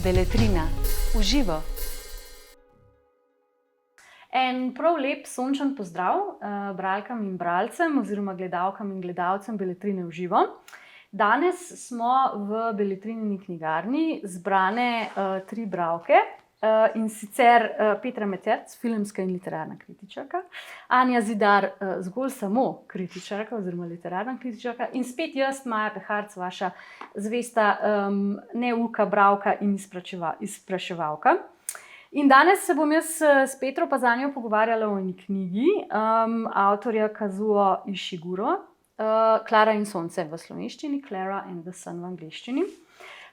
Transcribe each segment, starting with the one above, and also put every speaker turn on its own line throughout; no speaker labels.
Beletrina v živo. En prav lep sončen pozdrav bralkam in bralcem oziroma gledalkam in gledalcem Beletrine v živo. Danes smo v Beletrinini knjigarni zbrane tri bralke, in sicer Petra Meterc, filmska in literarna kritičarka, Anja Zidar, zgolj samo kritičarka oziroma literarna kritičarka, in spet jaz, Maja Peharc, vaša zvesta neuka bralka in izpraševalka. In danes se bom jaz s Petro pa z Anjo pogovarjala o eni knjigi avtorja Kazuo Ishiguro, Klara in sonce v slovenščini, Clara and the Sun v angleščini.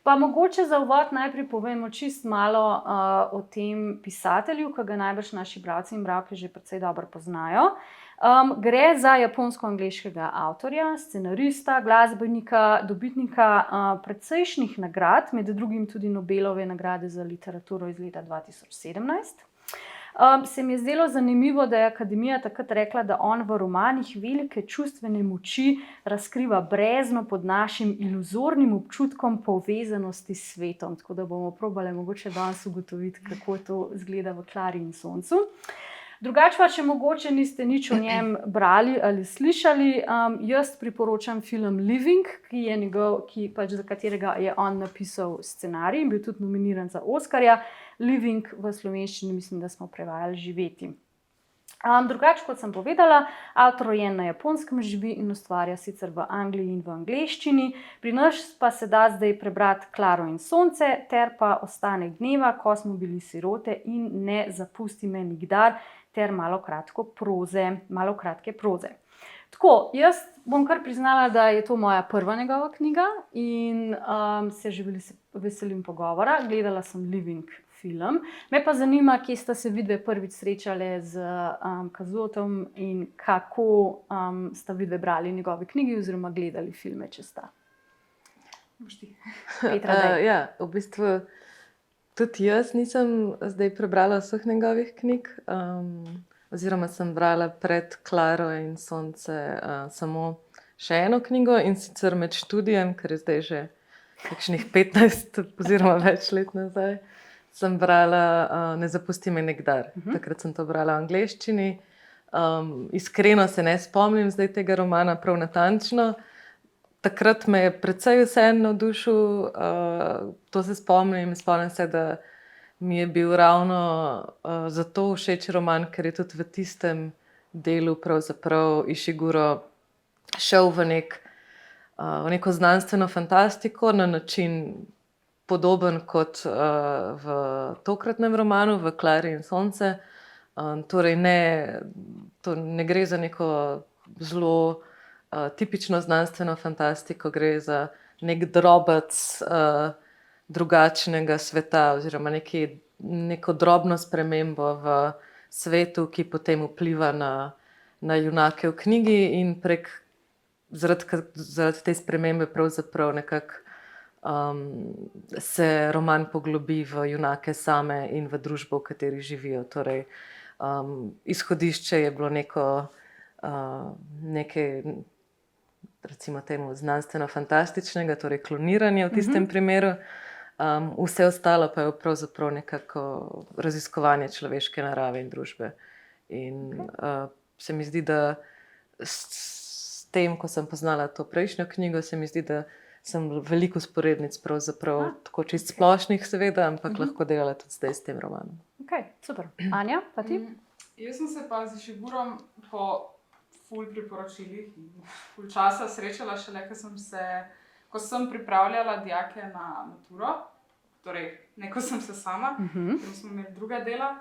Pa mogoče za uvod najprej povemo čist malo o tem pisatelju, ki ga najbrž naši bralci in bralke že precej dobro poznajo. Gre za japonsko-angleškega avtorja, scenarista, glasbenika, dobitnika precejšnjih nagrad, med drugim tudi Nobelove nagrade za literaturo iz leta 2017. Se mi je zdelo zanimivo, da je Akademija takrat rekla, da on v romanih velike čustvene moči razkriva brezno pod našim iluzornim občutkom povezanosti s svetom. Tako da bomo probali mogoče danes ugotoviti, kako to izgleda v Klari in soncu. Drugače pa, če mogoče niste nič o njem brali ali slišali, jaz priporočam film Living, za katerega je on napisal scenarij in bil tudi nominiran za Oskarja. Living v slovenščini mislim, da smo prevajali Živeti. Drugače, kot sem povedala, avtor rojen na Japonskem, živi in ustvarja sicer v Angliji in v angleščini. Pri nas pa se da zdaj prebrati Klaro in sonce ter pa Ostanek dneva, Ko smo bili sirote in Ne zapusti me nikdar ter malo kratke proze. Tako, jaz bom kar priznala, da je to moja prva njegova knjiga in se že veselim pogovora. Gledala sem Living film. Me pa zanima, kje sta se vidve prvič srečale z Kazuotom in kako sta vidve brali njegove knjigi oziroma gledali filme, če sta. Petra,
ja, v bistvu tudi jaz nisem zdaj prebrala vseh njegovih knjig, oziroma sem brala pred Klaro in sonce samo še eno knjigo, in sicer med študijem, ker je zdaj že kakšnih 15 oziroma več let nazaj, sem brala Ne zapusti me nikdar. Takrat sem to brala v angleščini. Iskreno se ne spomnim zdaj tega romana prav natančno. Takrat me je precej vseeno navdušil, to se spomnim. Spomnim se, da mi je bil ravno zato všeč roman, ker je tudi v tistem delu pravzaprav Ishiguro šel v neko znanstveno fantastiko na način podoben kot v tokratnem romanu, v Klari in sonce. Torej to ne gre za neko zelo tipično znanstveno fantastiko, gre za nek drobec drugačnega sveta oziroma neko drobno spremembo v svetu, ki potem vpliva na junake v knjigi in zaradi te spremembe pravzaprav nekako se roman poglobi v junake same in v družbo, v kateri živijo. Torej, izhodišče je bilo nekaj, recimo temu, znanstveno-fantastičnega, torej kloniranje v tistem primeru. Vse ostalo pa je pravzaprav nekako raziskovanje človeške narave in družbe. In se mi zdi, da s tem, ko sem poznala to prejšnjo knjigo, se mi zdi, da sem veliko vzporednic pravzaprav, tako čist splošnih seveda, ampak lahko delala tudi zdaj s tem romanom.
Ok, super. Anja, pa ti?
Jaz sem se pa z Ishigurom po ful priporočilih in ful časa srečala šele, ko sem pripravljala dijake na maturo, torej ne ko sem se sama, ker smo imeli druga dela.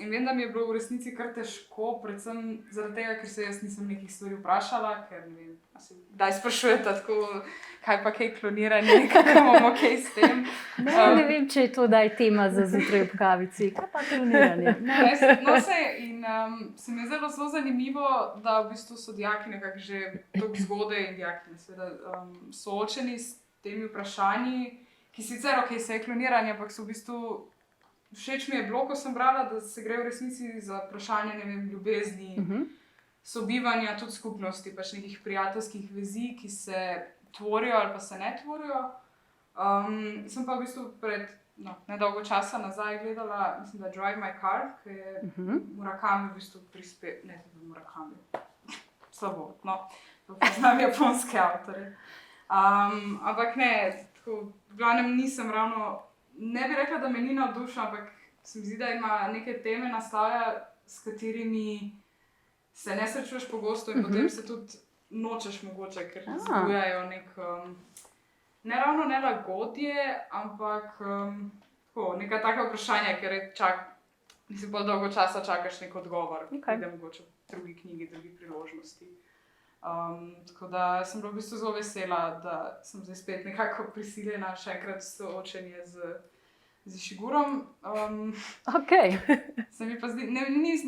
In vem, da mi je bilo v resnici kar težko, predvsem zaradi tega, ker se jaz nisem nekih stvari vprašala, ker ne vem, kdaj sprašujete tako, kaj pa kaj kloniranje, kako imamo kaj s tem.
Ne vem, če je to daj tema za zjutraj ob kavici. Kaj pa kloniranje?
Se mi je zelo zanimivo, da v bistvu so dijaki nekako že toliko zgodaj in dijaki seveda soočeni s temi vprašanji, ki sicer se je kloniranje, ampak so v bistvu všeč mi je bilo, ko sem brala, da se gre v resnici za vprašanje, ne vem, ljubezni, sobivanja, tudi skupnosti, pač nekih prijateljskih vezi, ki se tvorijo ali pa se ne tvorijo. Sem pa v bistvu pred nedolgo časa nazaj gledala, mislim, da Drive My Car, ki je Murakami v bistvu prispel, ne, to je Murakami, slabo, no, to poznam japonske avtorje. Ampak ne, tako, v glavnem nisem ravno, ne bi rekla, da me ni navdušila, ampak se mi zdi, da ima neke teme naslavlja, s katerimi se ne srečuješ pogosto in potem se tudi nočeš mogoče, ker zbujajo nek, ne ravno nelagodje, ampak tako, neka taka vprašanja, ker mislim, bolj dolgo časa čakaš nek odgovor, pride mogoče v drugi knjigi, drugi priložnosti. Tako da sem bila v bistvu zelo vesela, da sem zdaj spet nekako prisiljena še enkrat soočenje z Ishigurom. Se mi pa zdi,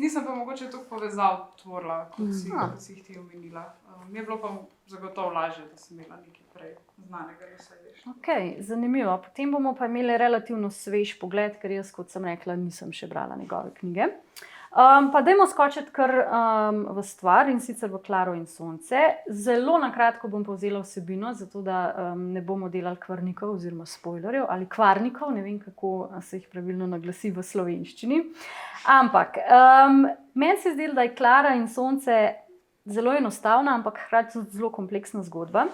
nisem pa mogoče toliko povezav tvorila, kot si jih ti omenila. Mi je bilo pa zagotovo lažje, da sem imela nekaj prej znanega, da se veš.
Zanimivo. Potem bomo pa imeli relativno svež pogled, ker jaz, kot sem rekla, nisem še brala njegove knjige. Pa dajmo skočiti kar v stvar, in sicer v Klaro in sonce. Zelo na kratko bom povzela vsebino, zato da ne bomo delali kvarnikov oziroma spoilerjev ali kvarnikov, ne vem, kako se jih pravilno naglasi v slovenščini. Ampak meni se zdi, da je Klara in sonce zelo enostavna, ampak hkrati tudi zelo kompleksna zgodba,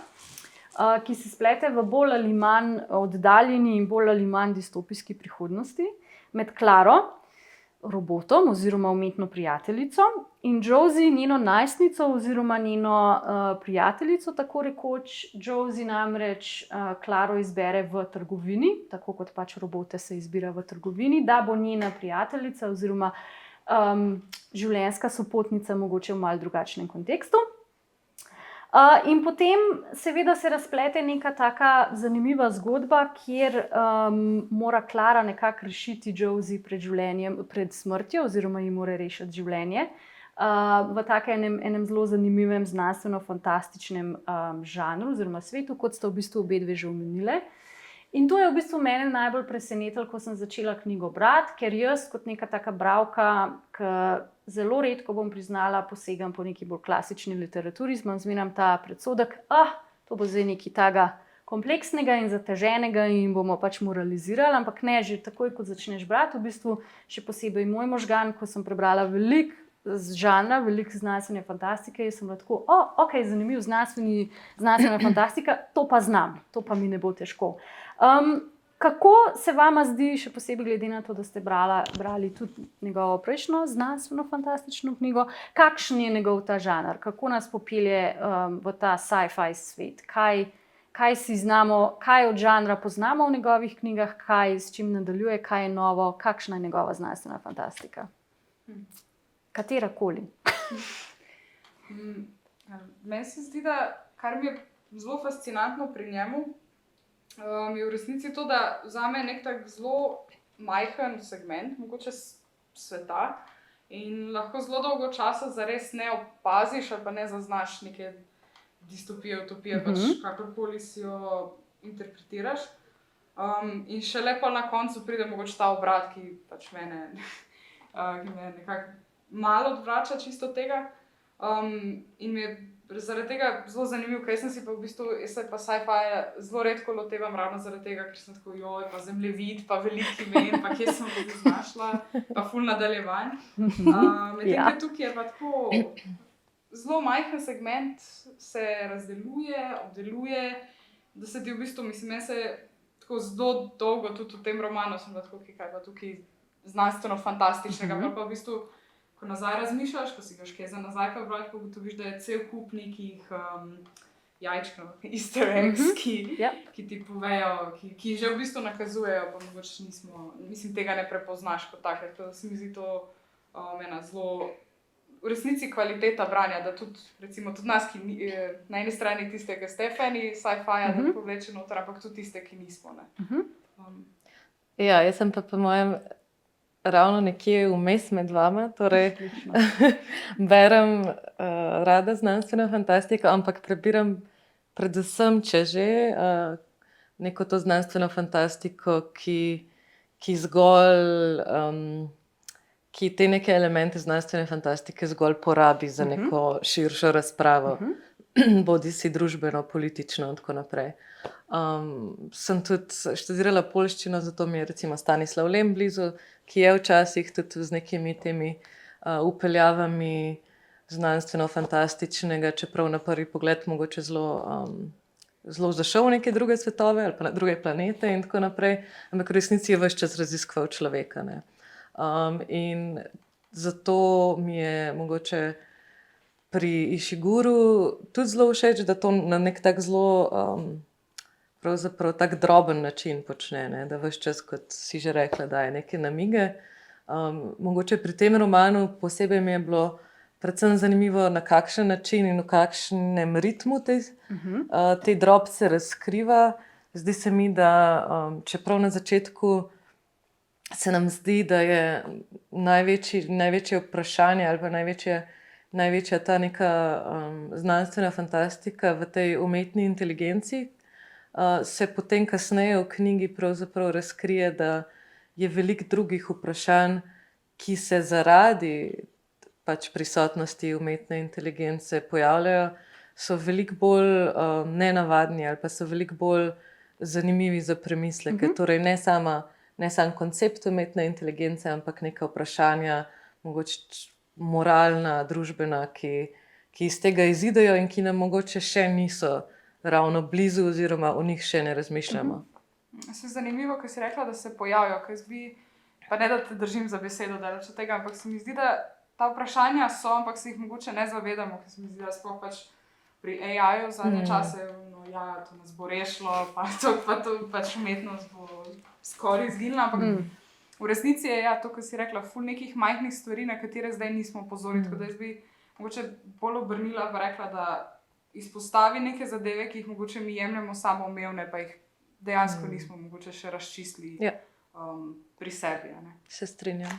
ki se splete v bolj ali manj oddaljeni in bolj ali manj distopijski prihodnosti med Klaro, robotom oziroma umetno prijateljico, in Josie, njeno najstnico oziroma njeno prijateljico, tako rekoč. Josie namreč Klaro izbere v trgovini, tako kot pač robote se izbira v trgovini, da bo njena prijateljica oziroma življenjska sopotnica, mogoče v malo drugačnem kontekstu. In potem seveda se razplete neka taka zanimiva zgodba, kjer mora Klara nekako rešiti Josie pred smrtjo, oziroma ji mora rešiti življenje v takem enem zelo zanimivem znanstveno-fantastičnem žanru oziroma svetu, kot sta v bistvu obe dve že omenile. In to je v bistvu mene najbolj presenetilo, ko sem začela knjigo brati, ker jaz kot neka taka bralka, ki zelo redko, bom priznala, posegam po neki bolj klasični literaturi, zmeram ta predsodek, to bo zdaj nekaj takega kompleksnega in zateženega in bomo pač moralizirali, ampak ne, že takoj, ko začneš brati, v bistvu še posebej moj možgan, ko sem prebrala veliko žanra, veliko znanstvene fantastike, sem bila tako, zanimiv znanstvena fantastika, to pa znam, to pa mi ne bo težko. Kako se vama zdi, še posebej glede na to, da ste brali tudi njegovo prejšnjo znanstveno-fantastično knjigo, kakšen je njegov ta žanr, kako nas popelje v ta sci-fi svet, kaj si znamo, kaj od žanra poznamo v njegovih knjigah, s čim nadaljuje, kaj je novo, kakšna je njegova znanstvena fantastika? Katerakoli.
Meni se zdi, da kar mi je zelo fascinantno pri njemu, je v resnici to, da vzame nek tak zelo majhen segment, mogoče sveta, in lahko zelo dolgo časa zares ne opaziš ali pa ne zaznaš neke distopije, utopije, pač kakorkoli si jo interpretiraš. In šele pa na koncu pride mogoče ta obrat, ki pač mene nekako malo odvrača čisto tega. In mi je zaradi tega zelo zanimiv, ker sem si pa v bistvu, jaz se pa sci-fi zelo redko lotevam ravno zaradi tega, ker sem tako, pa zemljevid, pa veliki imen, pa kje sem tudi znašla, pa ful nadaljevanj. Medtem, ker tukaj je pa tako zelo majhen segment, se razdeluje, obdeluje, da se ti v bistvu, mislim, meni se tako zelo dolgo tudi v tem romanu sem bila tako, kaj pa tukaj znanstveno-fantastičnega, pa v bistvu ko nazaj razmišljaš, ko si ga še za nazaj prebrati, pa ugotoviš, da je cel kup nekih jajčkov, easter eggs, ki ti povejo, ki že v bistvu nakazujejo, pa mogoče mislim, tega ne prepoznaš kot take. Tako da se mi zdi to ena zelo, v resnici kvaliteta branja, da tudi, recimo, tudi nas, ki na eni strani tiste, ki ste fani sci-fi-ja, da povleče noter, ampak tudi tiste, ki nismo, ne.
Ja, jaz sem pa po mojem ravno nekje vmes med vama, torej berem rada znanstveno fantastiko, ampak prebiram predvsem, če že, neko to znanstveno fantastiko, ki zgolj, ki te neke elemente znanstvene fantastike zgolj porabi za neko širšo razpravo. bodi si družbeno, politično in tako naprej. Sem tudi študirala poljščino, zato mi je recimo Stanislav Lem blizu, ki je včasih tudi z nekimi temi upeljavami znanstveno-fantastičnega, čeprav na prvi pogled mogoče zelo zašel v neke druge svetove ali pa na druge planete in tako naprej, ampak v resnici je ves čas raziskoval človeka. Ne. In zato mi je mogoče pri Ishiguru tudi zelo všeč, da to na nek tak zelo pravzaprav tak droben način počne, ne? Da ves čas, kot si že rekla, daje neke namige. Mogoče pri tem romanu posebej mi je bilo predvsem zanimivo, na kakšen način in v kakšnem ritmu te drobce razkriva. Zdi se mi, da čeprav na začetku se nam zdi, da je največje vprašanje ali pa največja ta neka znanstvena fantastika v tej umetni inteligenci, se potem kasneje v knjigi pravzaprav razkrije, da je veliko drugih vprašanj, ki se zaradi pač prisotnosti umetne inteligence pojavljajo, so veliko bolj nenavadni ali pa so veliko bolj zanimivi za premisleke. Torej ne sam koncept umetne inteligence, ampak neka vprašanja, mogoče moralna, družbena, ki iz tega izidejo in ki nam mogoče še niso ravno blizu oziroma o njih še ne razmišljamo.
Se je zanimivo, ko si rekla, da se pojavijo, pa ne da te držim za besedo, da reče tega, ampak se mi zdi, da ta vprašanja so, ampak se jih mogoče ne zavedamo, ker se mi zdi, da sploh pač pri AI-ju zadnje čase, to nas bo rešilo, pa to pač umetnost bo skoraj izginila, ampak v resnici je to, kar si rekla, ful nekih majhnih stvari, na katere zdaj nismo pozorili, tako da jaz bi mogoče bolj obrnila pa rekla, da izpostavi neke zadeve, ki jih mogoče mi jemljemo samoumevne, pa jih dejansko nismo mogoče še razčistili pri sebi. Ne?
Se strinjam.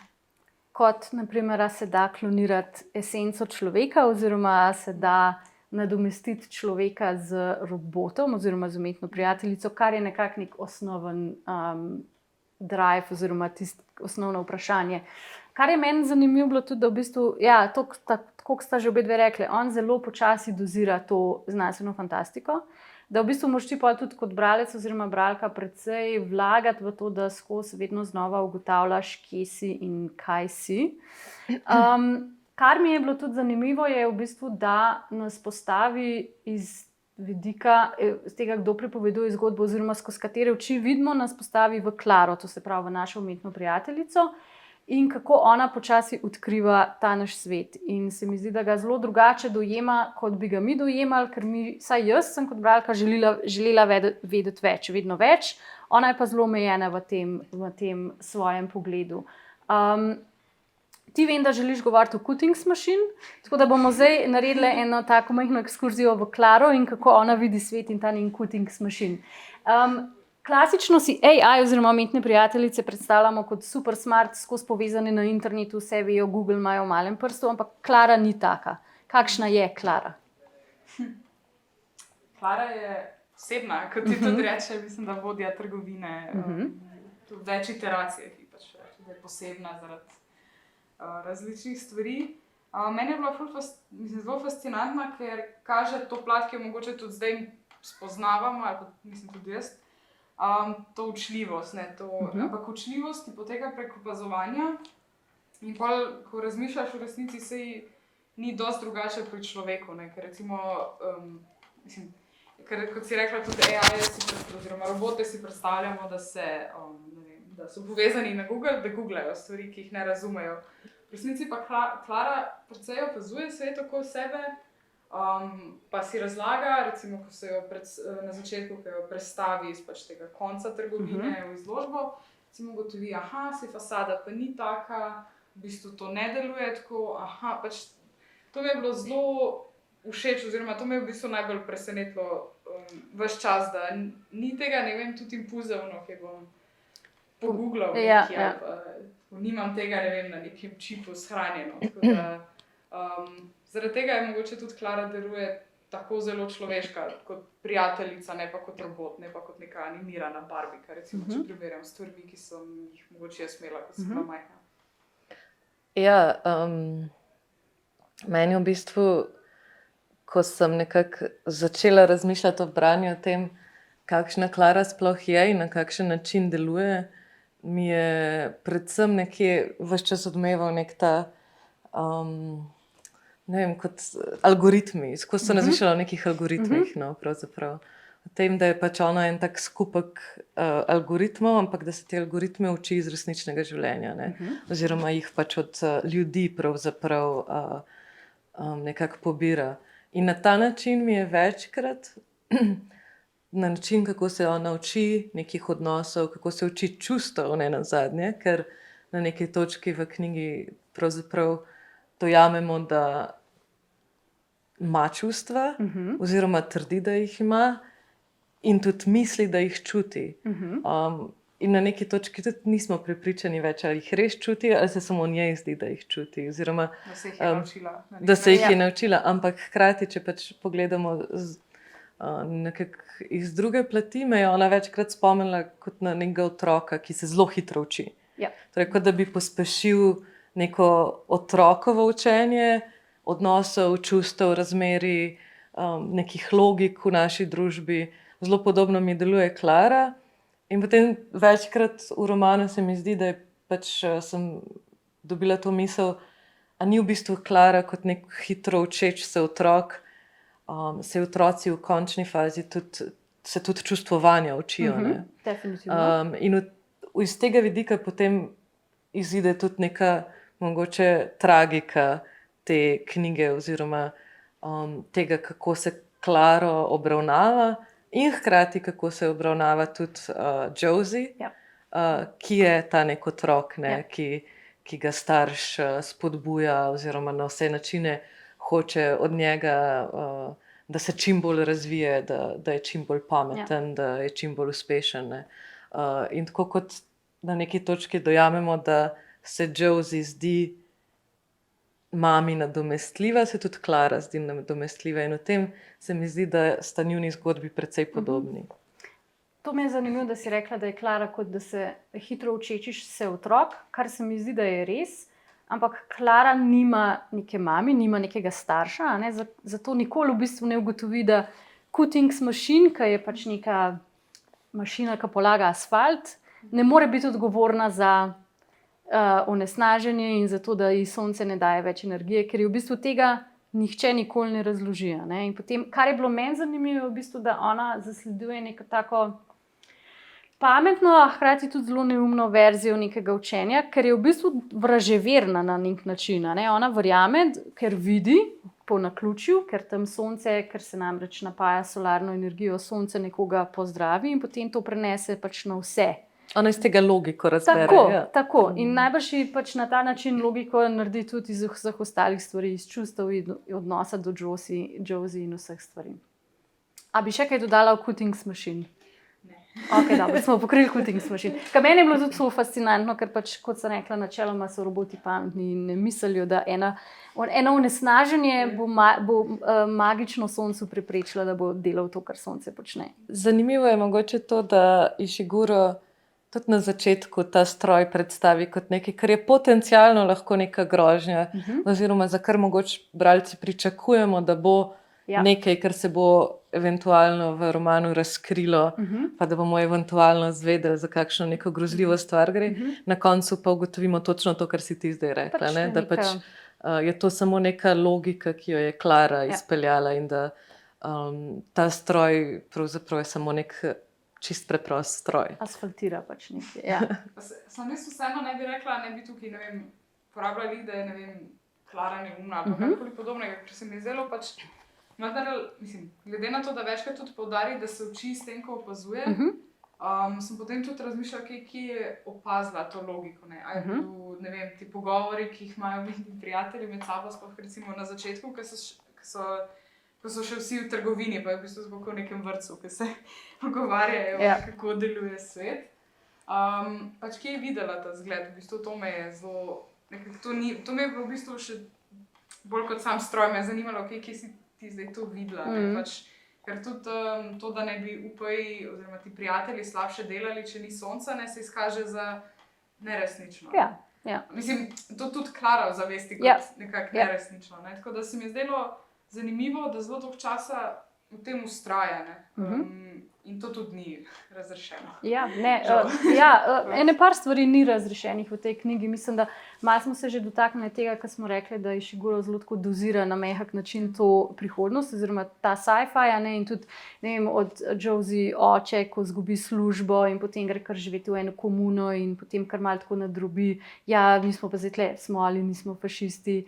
Kot naprimer, se da klonirati esenco človeka oziroma se da nadomestiti človeka z robotom oziroma z umetno prijateljico, kar je nekako nek osnoven drive oziroma tisto osnovno vprašanje. Kar je meni zanimivo bilo tudi, da v bistvu, tako sta že obe dve rekli, on zelo počasi dozira to znanstveno fantastiko, da v bistvu moraš ti pa tudi kot bralec oziroma bralka precej vlagati v to, da skozi vedno znova ugotavljaš, kje si in kaj si. Kar mi je bilo tudi zanimivo, je v bistvu, da nas postavi iz vidika tega, kdo pripoveduje zgodbo oziroma skozi katere oči vidimo, nas postavi v Klaro, to se pravi v našo umetno prijateljico, in kako ona počasi odkriva ta naš svet. In se mi zdi, da ga zelo drugače dojema, kot bi ga mi dojemali, ker vsaj jaz sem kot bralka želela vedeti več, vedno več, ona je pa zelo omejena v tem svojem pogledu. Ti vem, da želiš govoriti o Cuttings Machine, tako da bomo zdaj naredili eno tako majhno ekskurzijo v Klaro in kako ona vidi svet in ta njen Cuttings Machine. Klasično si AI oziroma umetne prijateljice predstavljamo kot super smart, skozi povezane na internetu, vse vejo, Google imajo v malem prstu, ampak Klara ni taka. Kakšna je Klara?
Klara je osebna, kot ti tudi reče, mislim, da vodja trgovine v več iteracijah, ki pač reče, da je posebna zaradi različnih stvari. Meni je bila zelo fascinantna, ker kaže to plat, ki jo mogoče tudi zdaj spoznavamo, ali pa mislim tudi jaz, to učljivost. Ampak učljivost ti poteka prek opazovanja in pol, ko razmišljaš v resnici, se ni dosti drugače pri človeku. Ne? Ker recimo, kot si rekla, tudi AI oziroma robote si predstavljamo, da so povezani na Google, da googlajo stvari, ki jih ne razumejo. V resnici pa Klara precej opazuje svet okoli sebe, pa si razlaga, recimo, ko se jo na začetku, ko jo prestavi iz pač tega konca trgovine v izložbo, recimo ugotovi, se fasada pa ni taka, v bistvu to ne deluje tako, pač to mi je bilo zelo všeč, oziroma to me je v bistvu najbolj presenetilo ves čas, da ni tega, ne vem, tudi impulzivno, ki bom pogooglal nekaj, nimam tega, ne vem, na nekem čipu shranjeno, tako da zaradi tega je mogoče tudi Klara deluje tako zelo človeška, kot prijateljica, ne pa kot robot, ne pa kot neka animirana Barbika, recimo, če primerjam s stvarmi, ki sem jih mogoče jaz imela, ko sem bila majhna.
Ja, meni v bistvu, ko sem nekako začela razmišljati o branju, o tem, kakšna Klara sploh je in na kakšen način deluje, mi je predvsem nekje ves čas odmeval nek ta, ne vem, kot algoritmi. Skozi sem razmišljala o nekih algoritmih, no, pravzaprav. O tem, da je pač ona en tak skupek algoritmov, ampak da se te algoritme uči iz resničnega življenja, ne? Oziroma jih pač od ljudi pravzaprav nekako pobira. In na ta način mi je večkrat, na način, kako se ona uči nekih odnosov, kako se uči čustev, ne nazadnje, ker na neki točki v knjigi pravzaprav dojamemo, da ima čustva, oziroma trdi, da jih ima, in tudi misli, da jih čuti. In na neki točki tudi nismo prepričani več, ali jih res čuti, ali se samo njej zdi, da jih čuti. Oziroma,
Da se jih je naučila.
da se jih je naučila, ampak hkrati, če pač pogledamo nekako iz druge plati, me je ona večkrat spomnila kot na nekega otroka, ki se zelo hitro uči.
Ja.
Torej, kot da bi pospešil neko otrokovo učenje odnosov, čustev, razmerij, nekih logik v naši družbi. Zelo podobno mi deluje Klara. In potem večkrat v romanu se mi zdi, da je pač sem dobila to misel, a ni v bistvu Klara kot nek hitro učeč se otrok, se otroci v končni fazi se tudi čustvovanja učijo. Ne?
Definitivno.
In iz tega vidika potem izide tudi neka mogoče tragika te knjige oziroma tega, kako se Klaro obravnava in hkrati, kako se obravnava tudi Josie,
Ja.
ki je ta nek otrok, ne,
Ja.
ki ga starš spodbuja oziroma na vse načine hoče od njega, da se čim bolj razvije, da je čim bolj pameten, da je čim bolj uspešen. Ne. In tako kot na neki točki dojamemo, da se Josie zdi mami nadomestljiva, se tudi Klara zdi nadomestljiva. In v tem se mi zdi, da sta njuni zgodbi precej podobni.
To mi je zanimivo, da si rekla, da je Klara kot da se hitro učečiš se otrok, kar se mi zdi, da je res. Ampak Klara nima neke mami, nima nekega starša, ne? Zato nikoli v bistvu ne ugotovi, da Cuttings machine, ki je pač neka mašina, ki polaga asfalt, ne more biti odgovorna za onesnaženje in za to, da ji sonce ne daje več energije, ker je v bistvu tega nihče nikoli ne razloži. Ne? In potem, kar je bilo meni zanimivo, je v bistvu, da ona zasleduje neko tako pametno, a hkrati tudi zelo neumno verzijo nekega učenja, ker je v bistvu vraževerna na nek način. Ne? Ona verjame, ker vidi po naključju, ker tam sonce, ker se namreč napaja solarno energijo, sonce nekoga pozdravi in potem to prenese pač na vse.
Ona iz tega logiko razbere.
Tako. In najbrž pač na ta način logiko naredi tudi iz vseh ostalih stvari, iz čustev in odnosa do Josie in vseh stvari. A bi še kaj dodala o Cuttings machine?
Ne.
Ok, dobro, smo pokrili Cuttings machine. Kar meni je bilo tudi zelo fascinantno, ker pač, kot sem rekla, načeloma so roboti pametni in ne mislijo, da eno onesnaženje bo magično soncu preprečilo, da bo delal to, kar sonce počne.
Zanimivo je mogoče to, da Ishiguro tudi na začetku ta stroj predstavi kot nekaj, kar je potencialno lahko neka grožnja, oziroma za kar mogoče bralci pričakujemo, da bo nekaj, kar se bo eventualno v romanu razkrilo, pa da bomo eventualno izvedeli, za kakšno neko grozljivo stvar gre. Na koncu pa ugotovimo točno to, kar si ti zdaj rekla, ne? Da pač je to samo neka logika, ki jo je Klara izpeljala in da ta stroj pravzaprav je samo nek čist preprost stroj.
Asfaltira pač nekaj. Ja.
Sam jaz vseeno ne bi rekla, ne bi tukaj, ne vem, uporabljali, da je, ne vem, Klara neumna ali karkoli podobnega, ker se mi je zdelo pač, mislim, glede na to, da večkrat tudi poudari, da se uči s tem, ko opazuje, sem potem tudi razmišljala, kje je opazila to logiko, ne. A je bil, ne vem, ti pogovori, ki jih imajo prijatelji med sabo, sploh recimo na začetku, ko so še vsi v trgovini, pa je v bistvu zbog v nekem vrtcu, ki se pogovarjajo, kako deluje svet. Pač kje je videla ta zgled? V bistvu to me je zelo, to me je v bistvu še bolj kot sam stroj, me je zanimalo, kje si ti zdaj to videla. Pač, ker tudi to, da ne bi upaji oziroma ti prijatelji slabše delali, če ni sonca, ne, se izkaže za neresnično.
Ja.
Mislim, to tudi Klara v zavesti kot nekako neresnično. Ne? Tako da se mi je zdelo zanimivo, da zelo dolgo časa v tem vztraja. In to tudi ni razrešeno.
Ene par stvari ni razrešenih v tej knjigi. Mislim, da malo smo se že dotaknili tega, kar smo rekli, da Ishiguro zelo tako dozira na mehak način to prihodnost, oziroma ta sci-fi, in tudi od Josie oče, ko zgubi službo in potem gre kar živeti v eno komuno in potem kar malo tako nadrobi, mi smo pa zdaj tle, smo ali nismo fašisti.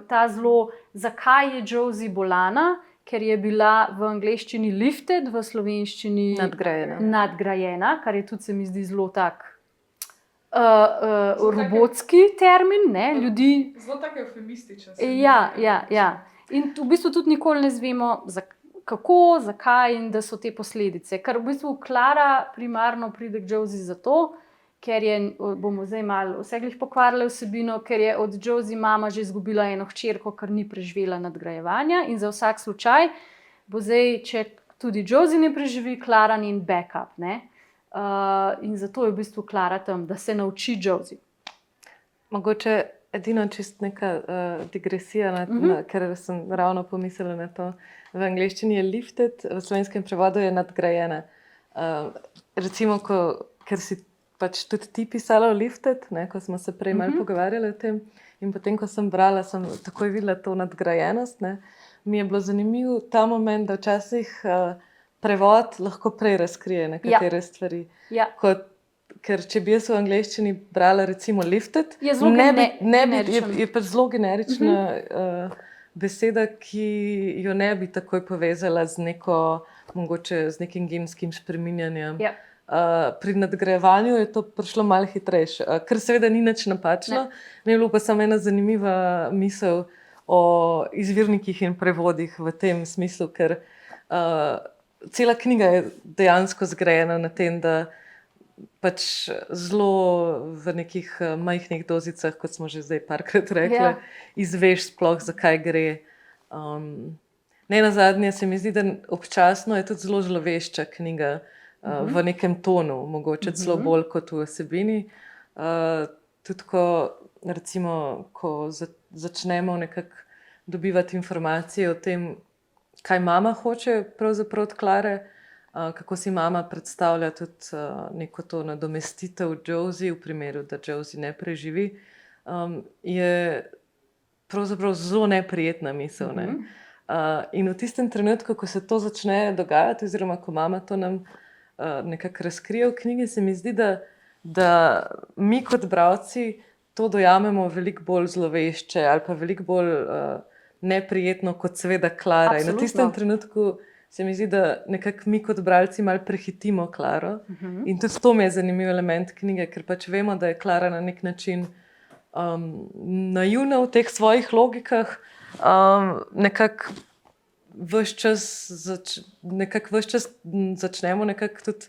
Ta zelo, zakaj je Josie bolana? Ker je bila v angleščini lifted, v slovenščini nadgrajena, kar je tudi, se mi zdi, zelo tak robotski termin. Ljudi...
Zelo tako eufemističen.
Ja. In v bistvu tudi nikoli ne zvemo, kako, zakaj in da so te posledice. Ker v bistvu Klara primarno pride k Josie zato, ker je, bomo zdaj malo vseglih pokvarili vsebino, ker je od Josie mama že izgubila eno hčerko, ker ni preživela nadgrajevanja, in za vsak slučaj bo zdaj, če tudi Josie ne preživi, Klara njen backup. In zato je v bistvu Klara tam, da se nauči Josie.
Mogoče edino čist neka digresija, ker sem ravno pomislila na to. V angleščini je lifted, v slovenskem prevodu je nadgrajena. Recimo, ker si pač tudi ti pisala o lifted, ko smo se prej malo pogovarjali o tem, in potem, ko sem brala, sem takoj videla to nadgrajenost. Mi je bilo zanimivo ta moment, da včasih prevod lahko prej razkrije nekatere stvari. Ker če bi jaz v angleščini brala recimo lifted, je pač zelo generična beseda, ki jo ne bi takoj povezala z nekim gemskim spreminjanjem. Pri nadgrajevanju je to prišlo malo hitrejše, kar seveda ni nič napačno. Mi je bilo pa samo ena zanimiva misel o izvirnikih in prevodih v tem smislu, ker cela knjiga je dejansko zgrajena na tem, da pač zelo v nekih majhnih dozicah, kot smo že zdaj parkrat rekli, izveš sploh, zakaj gre. Nenazadnje se mi zdi, da občasno je tudi zelo zlovešča knjiga, v nekem tonu, mogoče celo bolj kot v vsebini. Tudi ko začnemo nekako dobivati informacije o tem, kaj mama hoče pravzaprav od Klare, kako si mama predstavlja tudi neko to nadomestitev Josie v primeru, da Josie ne preživi, je pravzaprav zelo neprijetna misel. In v tistem trenutku, ko se to začne dogajati, oziroma ko mama to nam nekako razkrije v knjigi, se mi zdi, da mi kot bralci to dojamemo veliko bolj zlovešče ali pa veliko bolj neprijetno kot seveda Klara. In v tistem trenutku se mi zdi, da nekako mi kot bralci malo prehitimo Klaro. In tudi to mi je zanimiv element knjige, ker pač vemo, da je Klara na nek način naivna v teh svojih logikah, nekako ves čas začnemo nekako tudi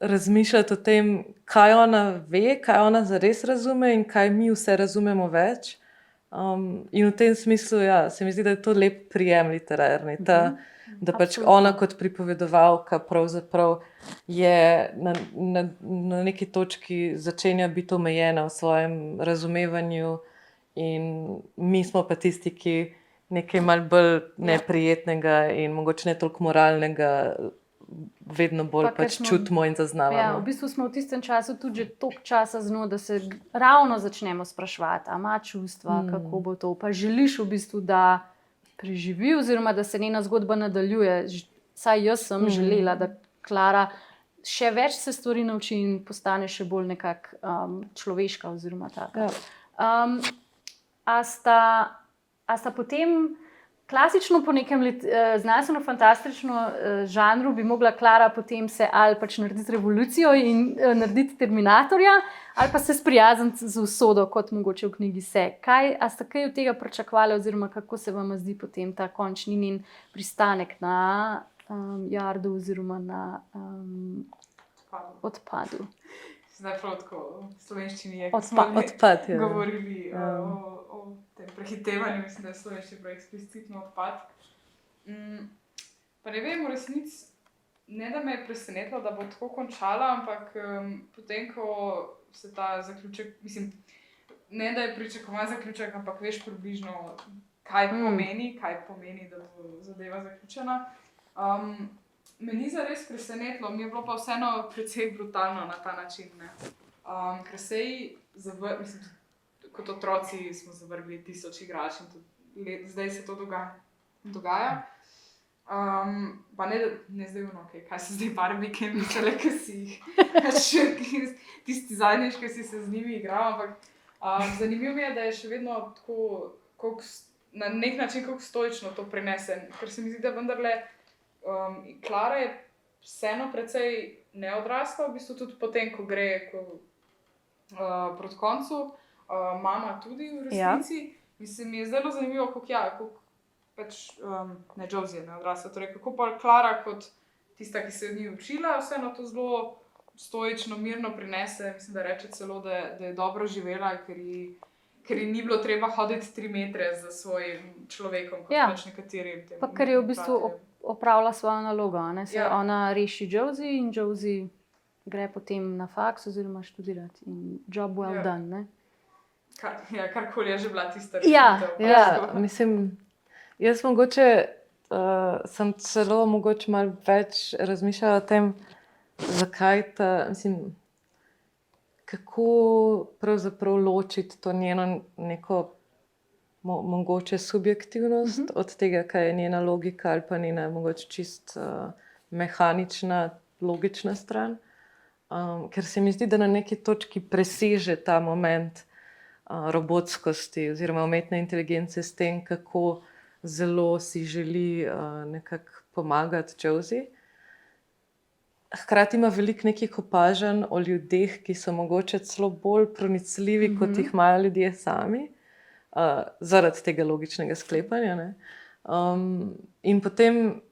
razmišljati o tem, kaj ona ve, kaj ona zares razume in kaj mi vse razumemo več. In v tem smislu, se mi zdi, da je to lep prijem literarni. Da pač ona kot pripovedovalka pravzaprav je na neki točki začenja biti omejena v svojem razumevanju, in mi smo pa tisti, ki nekaj malo bolj neprijetnega in mogoče ne toliko moralnega vedno bolj pač čutimo in zaznavamo.
V bistvu smo v tistem času tudi že toliko časa z njo, da se ravno začnemo spraševati, a ima čustva, kako bo to. Pa želiš v bistvu, da preživi, oziroma da se njena zgodba nadaljuje. Saj jaz sem želela, da Klara še več se stvari nauči in postane še bolj nekako človeška oziroma taka. A sta potem klasično po nekem znanstveno-fantastičnem žanru bi mogla Klara potem se ali pač narediti revolucijo in narediti Terminatorja, ali pa se sprijazniti z usodo, kot mogoče v knjigi se. A sta kaj od tega pričakovali, oziroma kako se vam zdi potem ta končni njen pristanek na Jardu oziroma na odpadu?
Zdaj prav tako v slovenščini je,
odpad,
govorili o tem prehitevanju, mislim, da je slovenščini prav eksplicitno odpad. Pa ne vem, v resnici, ne da me je presenetilo, da bo tako končala, ampak potem, ko se ta zaključek, mislim, ne da je pričakovan zaključek, ampak veš približno, kaj pomeni, da bo zadeva zaključena. Me ni zares presenetilo, mi je bilo pa vseeno precej brutalno na ta način. Ker mislim, kot otroci smo zavrgli 1000 igrač in tudi zdaj se to dogaja. Pa ne zdaj okay, kaj so zdaj Barbie, mislele, ki si jih, tisti zadnjič, ki si se z njimi igral, ampak zanimivo mi je, da je še vedno tako, na nek način kako stoično to prinese, ker se mi zdi, da vendarle Klara je vseeno precej neodrasla, v bistvu tudi potem, ko gre proti koncu, mama tudi v resnici. Mislim, mi je zelo zanimivo, kako pač, ne Josie je neodrasla, torej kako pa Klara kot tista, ki se je od njih učila, vseeno to zelo stoično, mirno prinese, mislim, da reče celo, da je dobro živela, ker ji ni bilo treba hoditi 3 metre za svojim človekom, kot pač nekateri.
Pa ker je v bistvu opravila svojo nalogo, ona reši Josie in Josie gre potem na faks oziroma študirati in job well done, ne?
Karkoli je že bila tista rešitev.
Mislim, jaz mogoče sem celo mogoče malo več razmišljala o tem, zakaj mislim, kako pravzaprav ločiti to njeno neko mogoče subjektivnost od tega, kaj je njena logika ali pa njena mogoče čist mehanična, logična stran. Ker se mi zdi, da na neki točki preseže ta moment robotskosti oziroma umetne inteligence s tem, kako zelo si želi nekako pomagati Josie. Hkrati ima veliko nekih opažanj o ljudeh, ki so mogoče celo bolj pronicljivi, kot jih imajo ljudje sami, zaradi tega logičnega sklepanja. Ne? In potem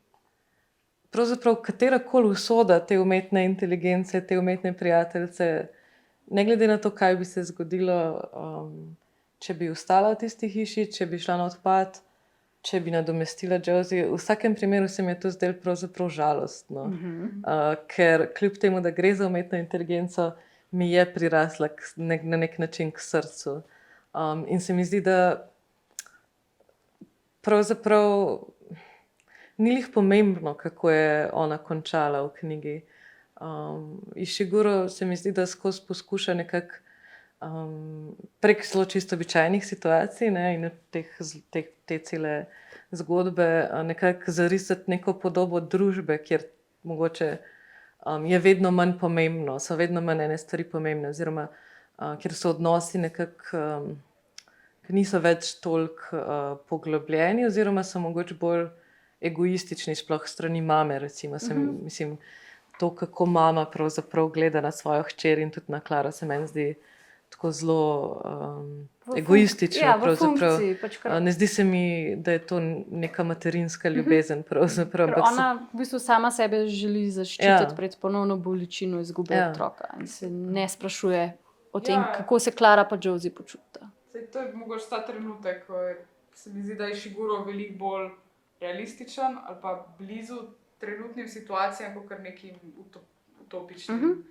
pravzaprav katerakoli usoda te umetne inteligence, te umetne prijateljice, ne glede na to, kaj bi se zgodilo, če bi ostala v tisti hiši, če bi šla na odpad, če bi nadomestila Josie, v vsakem primeru se mi je to zdelo pravzaprav žalostno. Ker kljub temu, da gre za umetno inteligenco, mi je prirasla na nek način k srcu. In se mi zdi, da pravzaprav ni lih pomembno, kako je ona končala v knjigi. Ishiguro se mi zdi, da skozi poskuša nekako prek zelo čisto običajnih situacij, ne, in te cele zgodbe nekako zarisati neko podobo družbe, kjer mogoče je vedno manj pomembno, so vedno manj ene stvari pomembne, oziroma kjer so odnosi nekako, ki niso več toliko poglobljeni, oziroma so mogoče bolj egoistični, sploh strani mame, recimo. Mislim, to, kako mama pravzaprav gleda na svojo hčer in tudi na Klaro, se meni zdi tako zelo egoistično.
V funkciji.
Ne zdi se mi, da je to neka materinska ljubezen.
Ona v bistvu sama sebe želi zaščititi pred ponovno bolečino izgube otroka in se ne sprašuje o tem, kako se Klara pa Josie počuta.
To je mogoče ta trenutek, ko se mi zdi, da je Ishiguro veliko bolj realističen ali pa blizu trenutnim situacijam, kot nekim utopičnim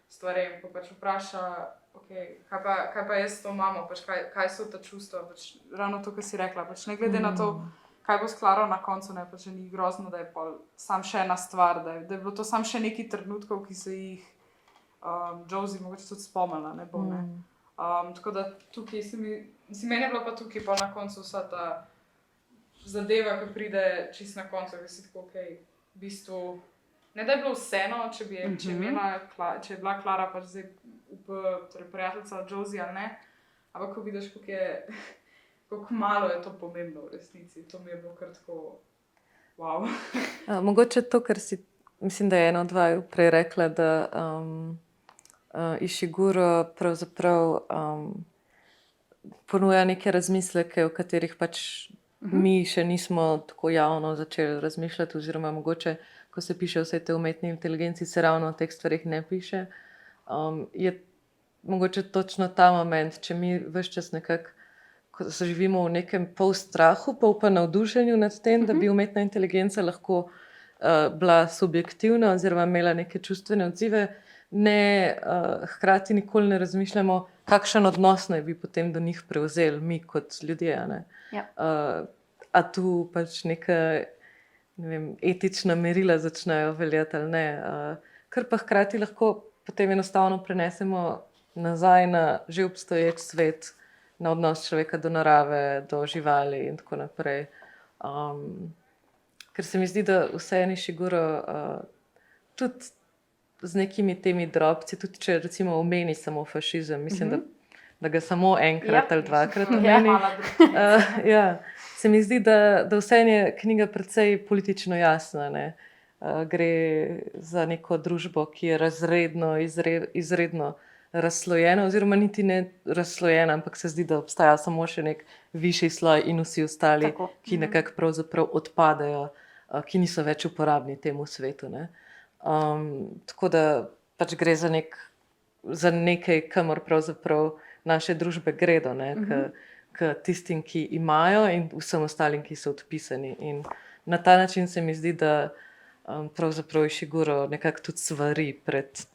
stvarem, ko pač vpraša, kaj pa jaz s to mamo, pač kaj so ta čustva, pač ravno to, kar si rekla, pač ne glede na to, kaj bo s Klaro na koncu, ne, pač ni grozno, da je sam še ena stvar, da je bilo to sam še neki trenutkov, ki se jih Josie mogoče tudi spomnila, ne bo, ne. Tako da tukaj meni je bilo pa tukaj pa na koncu vsa ta zadeva, ki pride čist na koncu, da si tako, v bistvu, ne da je bilo vseeno, če je bila Klara pač zdaj torej prijateljica Josie ali ne, ampak ko vidiš, kako malo je to pomembno v resnici, to mi je bilo kar tako, wow.
Mogoče to, kar si, mislim, da je ena od vaju prej rekla, da Ishiguro pravzaprav ponuja neke razmisleke, o katerih pač mi še nismo tako javno začeli razmišljati, oziroma mogoče, ko se piše vse te umetne inteligenci, se ravno o teh stvarih ne piše. Je mogoče točno ta moment, če mi ves čas nekako, ko se živimo v nekem pol strahu, pol pa navdušenju nad tem, da bi umetna inteligenca lahko bila subjektivna oziroma imela neke čustvene odzive, hkrati nikoli ne razmišljamo, kakšen odnos naj bi potem do njih prevzeli mi kot ljudje. a tu pač neka, ne vem, etična merila začnejo veljati ali ne. Kar pa hkrati lahko potem enostavno prenesemo nazaj na že obstoječ svet, na odnos človeka do narave, do živali in tako naprej. Ker se mi zdi, da vseeno Ishiguro tudi z nekimi temi drobci, tudi če recimo omeni samo fašizem, mislim, da ga samo enkrat ali dvakrat omeni. Ja, se mi zdi, da vseeno je knjiga precej politično jasna, ne. Gre za neko družbo, ki je razredno, izredno razslojena, oziroma niti ne razslojena, ampak se zdi, da obstaja samo še nek višji sloj in vsi ostali, ki nekako pravzaprav odpadajo, ki niso več uporabni temu svetu, ne. Tako da pač gre za nekaj, kamor pravzaprav naše družbe gredo, ne, k tistim, ki imajo, in vsem ostalim, ki so odpisani. In na ta način se mi zdi, da pravzaprav Ishiguro nekako tudi svari pred...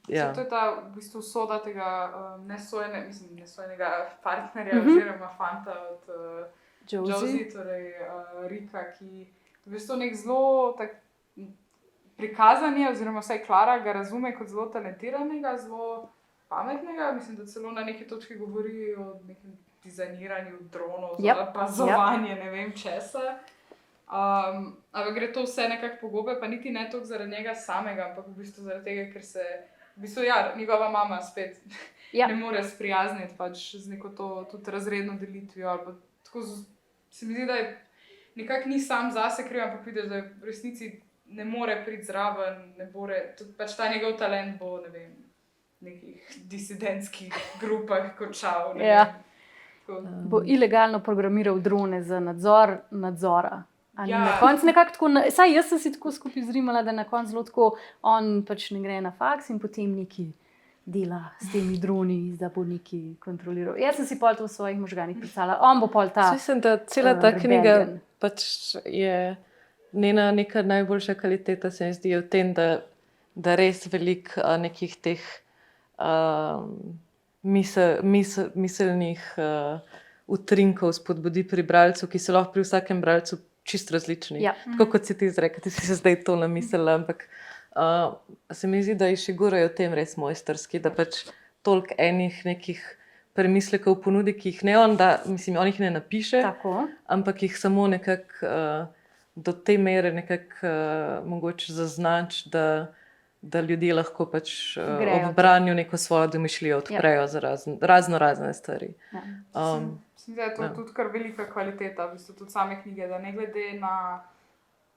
Ja. To je ta v bistvu usoda tega nesojenega partnerja oziroma fanta od Josie, torej Rika, ki v bistvu nek zelo tak prikazan je, oziroma vsaj Klara ga razume kot zelo talentiranega, zelo pametnega. Mislim, da celo na neki točki govori o nekem dizajniranju dronov za opazovanje ne vem česa. Ampak gre to vse nekako po gobe, pa niti ne toliko zaradi njega samega, ampak v bistvu zaradi tega, ker se v bistvu, njegova mama spet ne more sprijazniti pač z neko to tudi razredno delitvijo, ali pa tako se mi zdi, da je nekako ni sam zase kriv, ampak vidiš, da je v resnici ne more priti zraven, ne more, tudi pač ta njegov talent bo, ne vem, nekih disidentskih grupah končal, ne vem.
Bo ilegalno programiral drone za nadzora. Na koncu nekako tako, saj jaz sem si tako skupaj zrimala, da na koncu zelo tako, on pač ne gre na faks in potem neki dela s temi droni, da bo neki kontroliral. Jaz sem si pol to v svojih možganih pisala, on bo pol ta
mislim, da cela ta knjiga pač je njena neka najboljša kvaliteta, se mi zdi v tem, da res veliko nekih teh miselnih utrinkov spodbudi pri bralcu, ki so lahko pri vsakem bralcu čisto različni. Tako kot si ti izrekla, ti si se zdaj to namislila, ampak se mi zdi, da Ishiguro je v tem res mojstrski, da pač toliko enih nekih premislekov ponudi, ki jih ne on da, mislim, on jih ne napiše, ampak jih samo nekako do te mere nekako mogoče zaznači, da ljudje lahko pač ob branju neko svojo domišljijo odprejo za razne stvari.
Mislim, da je to tudi kar velika kvaliteta, v bistvu tudi same knjige, da ne glede na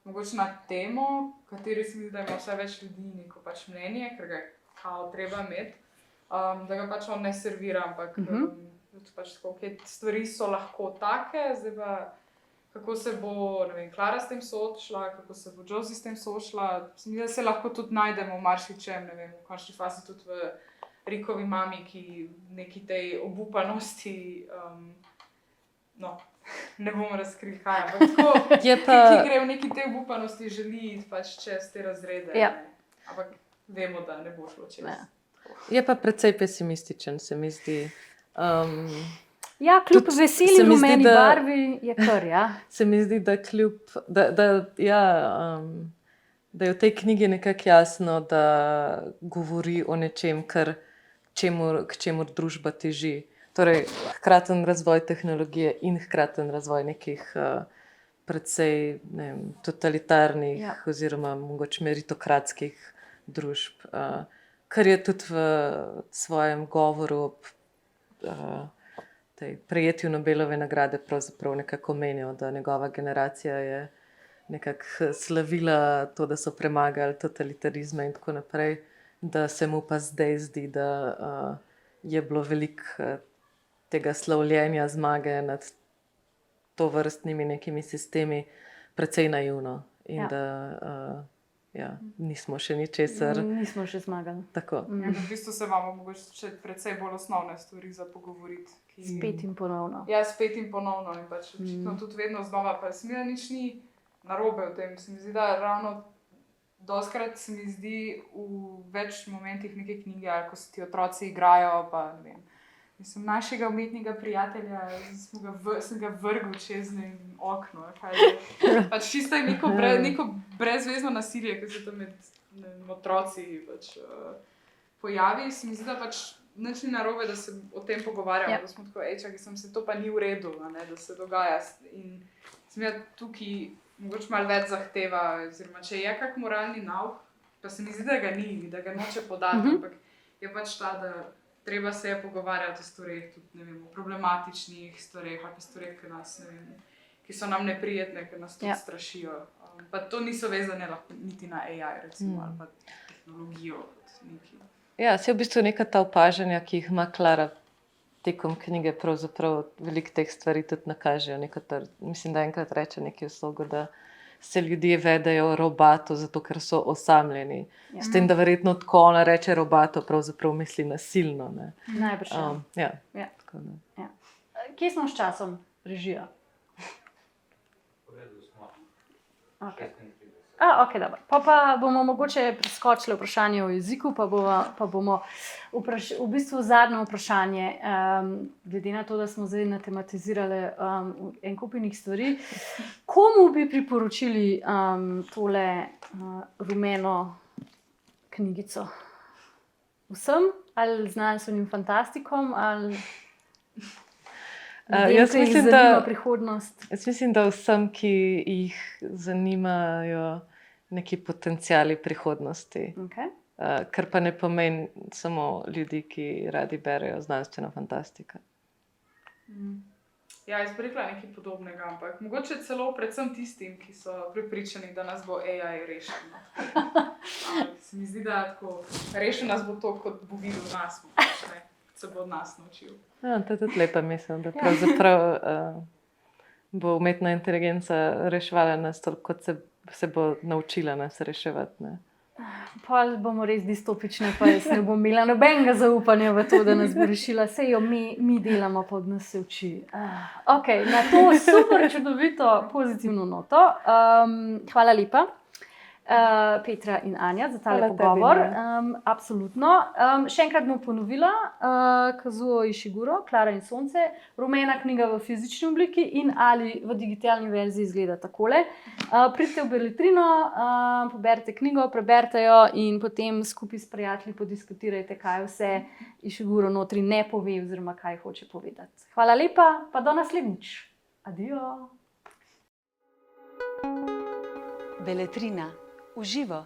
mogoče na temo, kateri se mi zdi, da ima vse več ljudi neko pač mnenje, ker ga kao treba imeti, da ga pač on ne servira, ampak pač tako, stvari so lahko take, zdaj pa kako se bo, ne vem, Klara s tem soočila, kako se bo Josie s tem soočila, mislim, da se lahko tudi najdemo v marsičem, ne vem, v končni fazi tudi v Rikovi mami, ki neki tej obupanosti, ne bom razkrili kaj, ampak tako, ki gre v neki tej obupanosti, želi pač čez te razrede, ampak vemo, da ne bo šlo čez.
Je pa precej pesimističen, se mi zdi.
Kljub veseli rumeni barvi je kar,
Se mi zdi, da kljub, da je v tej knjigi nekako jasno, da govori o nečem, k čemur družba teži. Torej, hkraten razvoj tehnologije in hkraten razvoj nekih precej, ne vem, totalitarnih oziroma mogoče meritokratskih družb. Kar je tudi v svojem govoru ob prejetju Nobelove nagrade pravzaprav nekako omenil, da njegova generacija je nekako slavila to, da so premagali totalitarizme in tako naprej, da se mu pa zdaj zdi, da je bilo veliko tega slavljenja zmage nad tovrstnimi nekimi sistemi precej naivno in da nismo še ničesar.
Nismo še zmagali.
Tako.
V bistvu se imamo mogoče še precej bolj osnovne stvari za pogovoriti.
Spet in ponovno.
Spet in ponovno in pač očitno tudi vedno znova, pa se mi da nič ni narobe v tem. Se mi zdi, da ravno dostikrat se mi zdi v več momentih neke knjige, ali ko se ti otroci igrajo, pa ne vem, Mislim, našega umetnega prijatelja sem ga vrgel čez okno. Pač čisto je neko brezvezno nasilje, ki se tam med otroci pojavi. Se mi zdi, da pač nič ni narobe, da se o tem pogovarjamo. Da smo tako, čakaj, se to pa ni v redu, da se dogaja. In se mi tukaj mogoče malo več zahteva, oziroma če je kak moralni nauk, pa se mi zdi, da ga ni, da ga noče podati, ampak je pač ta, da treba se pogovarjati o stvareh, tudi o problematičnih stvareh ali pa stvareh, ki so nam neprijetne, ki nas tudi strašijo. Pa to niso vezane niti na AI, recimo, ali pa tehnologijo.
Ja, se v bistvu neka ta opažanja, ki jih ima Klara tekom knjige, pravzaprav veliko teh stvari tudi nakažejo. Mislim, da enkrat reče nekaj v slogu, da se ljudje vedejo robato, zato ker so osamljeni. S tem, da verjetno tako ona reče robato, pravzaprav misli nasilno.
Najbrž. Kje smo s časom, režija? Okay, dobro. Pa bomo mogoče preskočili vprašanje o jeziku, pa bomo v bistvu zadnje vprašanje, glede na to, da smo zdaj natematizirali en kupinih stvari. Komu bi priporočili tole rumeno knjigico? Vsem? Ali znanstvenim fantastikom? Ali
jaz mislim, da vsem, ki jih zanimajo neki potenciali prihodnosti. Kar pa ne pomeni samo ljudi, ki radi berejo znanstveno fantastiko.
Ja, jaz bi rekla nekaj podobnega, ampak mogoče celo predvsem tistim, ki so prepričani, da nas bo AI rešil. Se mi zdi, da tako rešil nas bo to, kot bo videl nas, se bo od nas naučil.
Ja, to je tudi lepa misel, da pravzaprav bo umetna inteligenca reševala nas toliko, kot se bo naučila nas reševati.
Pa bomo res distopične, pa jaz ne bom imela nobenega zaupanja v to, da nas bo rešila. Sej jo mi delamo, pa od nas se uči. Ok, na to super čudovito pozitivno noto. Hvala lepa, Petra in Anja, za tale pogovor. Absolutno. Še enkrat bom ponovila, Kazuo Ishiguro, Klara in sonce, rumena knjiga v fizični obliki in ali v digitalni verziji izgleda takole. Pridite v Beletrino, poberite knjigo, preberite jo in potem skupaj s prijatelji podiskutirajte, kaj vse Ishiguro notri ne pove oziroma kaj hoče povedati. Hvala lepa, pa do naslednjič. Adijo.
Beletrina. Uživo.